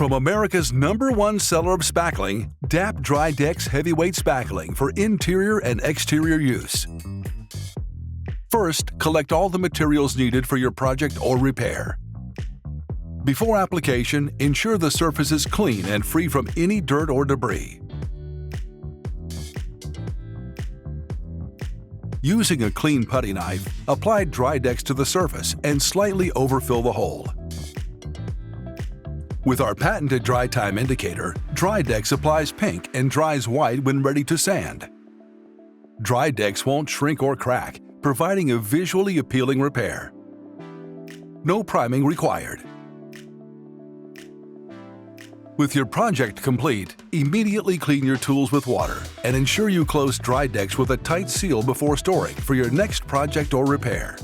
From America's #1 seller of spackling, DAP DryDex Heavyweight Spackling for interior and exterior use. First, collect all the materials needed for your project or repair. Before application, ensure the surface is clean and free from any dirt or debris. Using a clean putty knife, apply DryDex to the surface and slightly overfill the hole. With our patented dry time indicator, DryDex applies pink and dries white when ready to sand. DryDex won't shrink or crack, providing a visually appealing repair. No priming required. With your project complete, immediately clean your tools with water and ensure you close DryDex with a tight seal before storing for your next project or repair.